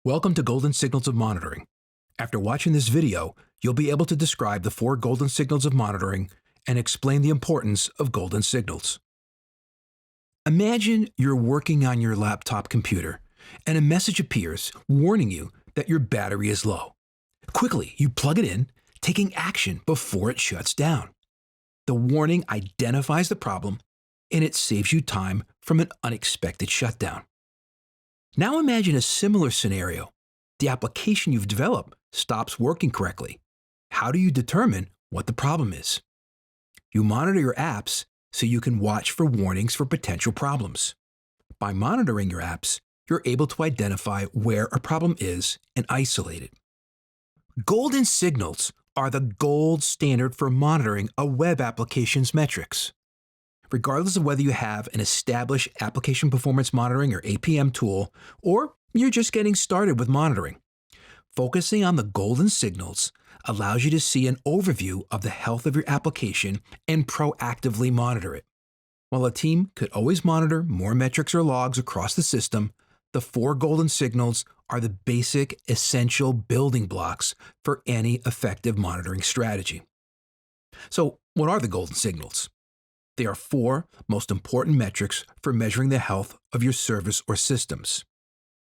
Welcome to Golden Signals of Monitoring. After watching this video, you'll be able to describe the 4 golden signals of monitoring and explain the importance of golden signals. Imagine you're working on your laptop computer and a message appears warning you that your battery is low. Quickly, you plug it in, taking action before it shuts down. The warning identifies the problem and it saves you time from an unexpected shutdown. Now imagine a similar scenario. The application you've developed stops working correctly. How do you determine what the problem is? You monitor your apps so you can watch for warnings for potential problems. By monitoring your apps, you're able to identify where a problem is and isolate it. Golden signals are the gold standard for monitoring a web application's metrics. Regardless of whether you have an established application performance monitoring or APM tool, or you're just getting started with monitoring, focusing on the golden signals allows you to see an overview of the health of your application and proactively monitor it. While a team could always monitor more metrics or logs across the system, the 4 golden signals are the basic, essential building blocks for any effective monitoring strategy. So, what are the golden signals? They are 4 most important metrics for measuring the health of your service or systems.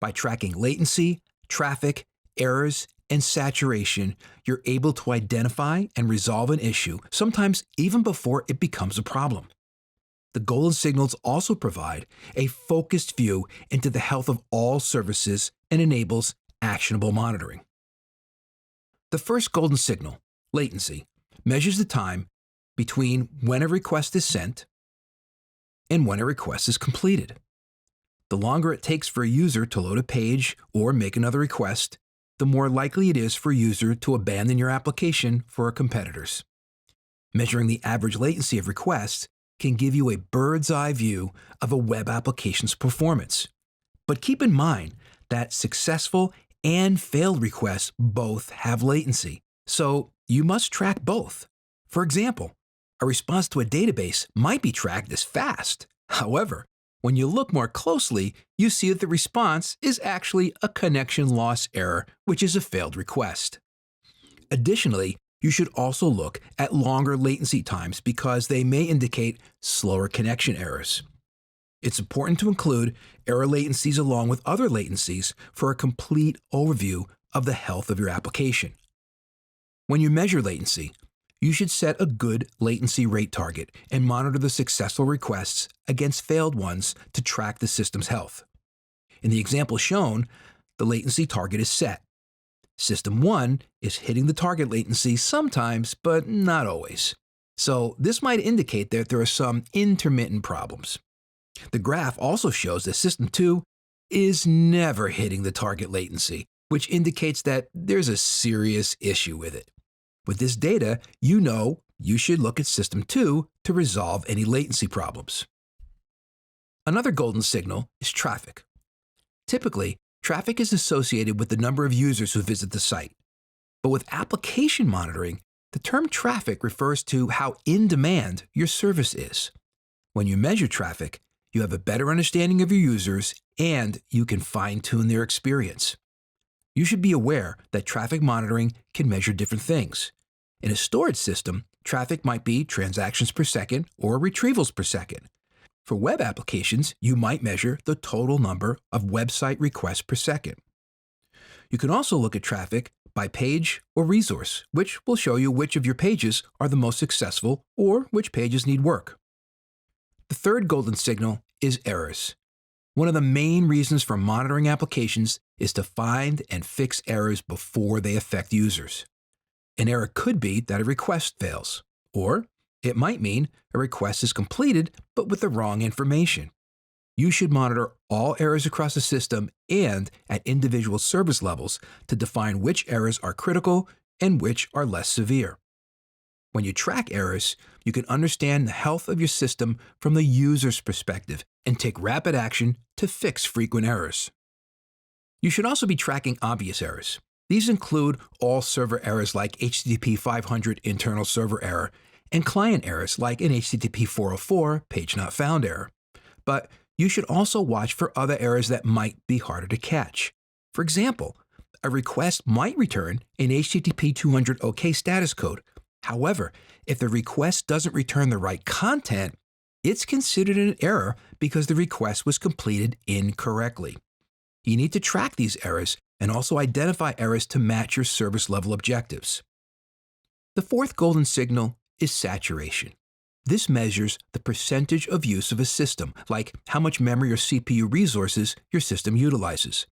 By tracking latency, traffic, errors, and saturation, you're able to identify and resolve an issue, sometimes even before it becomes a problem. The golden signals also provide a focused view into the health of all services and enables actionable monitoring. The first golden signal, latency, measures the time between when a request is sent and when a request is completed. The longer it takes for a user to load a page or make another request, the more likely it is for a user to abandon your application for a competitor's. Measuring the average latency of requests can give you a bird's eye view of a web application's performance. But keep in mind that successful and failed requests both have latency, so you must track both. For example, a response to a database might be tracked as fast. However, when you look more closely, you see that the response is actually a connection loss error, which is a failed request. Additionally, you should also look at longer latency times because they may indicate slower connection errors. It's important to include error latencies along with other latencies for a complete overview of the health of your application. When you measure latency, you should set a good latency rate target and monitor the successful requests against failed ones to track the system's health. In the example shown, the latency target is set. System 1 is hitting the target latency sometimes, but not always. So this might indicate that there are some intermittent problems. The graph also shows that System 2 is never hitting the target latency, which indicates that there's a serious issue with it. With this data, you know you should look at System 2 to resolve any latency problems. Another golden signal is traffic. Typically, traffic is associated with the number of users who visit the site. But with application monitoring, the term traffic refers to how in demand your service is. When you measure traffic, you have a better understanding of your users and you can fine-tune their experience. You should be aware that traffic monitoring can measure different things. In a storage system, traffic might be transactions per second or retrievals per second. For web applications, you might measure the total number of website requests per second. You can also look at traffic by page or resource, which will show you which of your pages are the most successful or which pages need work. The third golden signal is errors. One of the main reasons for monitoring applications is to find and fix errors before they affect users. An error could be that a request fails, or it might mean a request is completed but with the wrong information. You should monitor all errors across the system and at individual service levels to define which errors are critical and which are less severe. When you track errors, you can understand the health of your system from the user's perspective and take rapid action to fix frequent errors. You should also be tracking obvious errors. These include all server errors like HTTP 500 internal server error and client errors like an HTTP 404 page not found error. But you should also watch for other errors that might be harder to catch. For example, a request might return an HTTP 200 OK status code. However, if the request doesn't return the right content, it's considered an error because the request was completed incorrectly. You need to track these errors and also identify errors to match your service level objectives. The fourth golden signal is saturation. This measures the percentage of use of a system, like how much memory or CPU resources your system utilizes.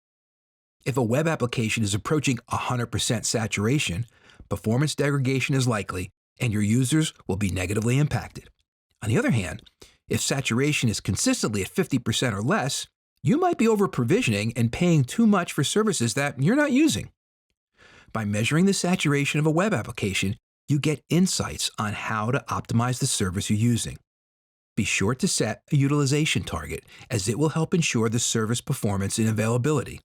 If a web application is approaching 100% saturation, performance degradation is likely and your users will be negatively impacted. On the other hand, if saturation is consistently at 50% or less, you might be over-provisioning and paying too much for services that you're not using. By measuring the saturation of a web application, you get insights on how to optimize the service you're using. Be sure to set a utilization target, as it will help ensure the service performance and availability.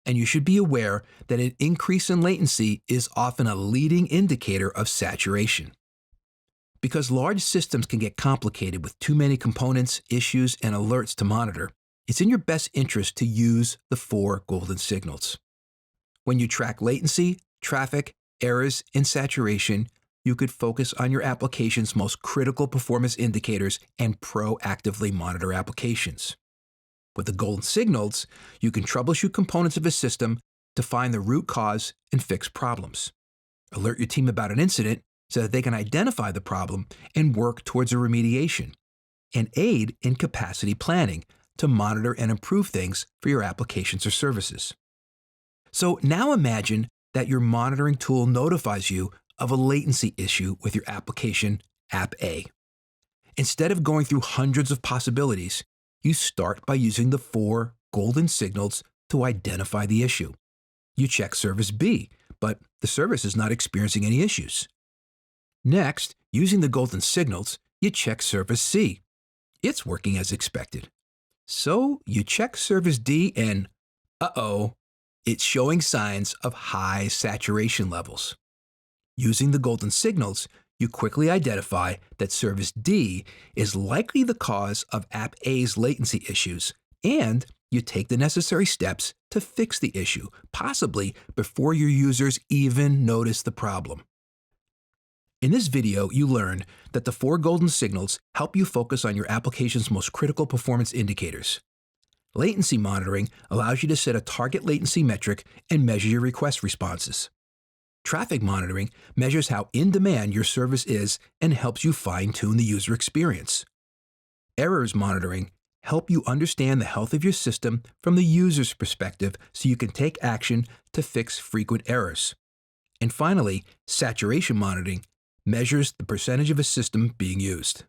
And you should be aware that an increase in latency is often a leading indicator of saturation. Because large systems can get complicated with too many components, issues, and alerts to monitor, it's in your best interest to use the 4 golden signals. When you track latency, traffic, errors, and saturation, you could focus on your application's most critical performance indicators and proactively monitor applications. With the golden signals, you can troubleshoot components of a system to find the root cause and fix problems. Alert your team about an incident so that they can identify the problem and work towards a remediation, and aid in capacity planning to monitor and improve things for your applications or services. So now imagine that your monitoring tool notifies you of a latency issue with your application, App A. Instead of going through hundreds of possibilities, you start by using the 4 golden signals to identify the issue. You check service B, but the service is not experiencing any issues. Next, using the golden signals, you check service C. It's working as expected. So you check service D and, it's showing signs of high saturation levels. Using the golden signals, you quickly identify that service D is likely the cause of App A's latency issues, and you take the necessary steps to fix the issue, possibly before your users even notice the problem. In this video, you learned that the 4 golden signals help you focus on your application's most critical performance indicators. Latency monitoring allows you to set a target latency metric and measure your request responses. Traffic monitoring measures how in demand your service is and helps you fine-tune the user experience. Errors monitoring help you understand the health of your system from the user's perspective so you can take action to fix frequent errors. And finally, saturation monitoring measures the percentage of a system being used.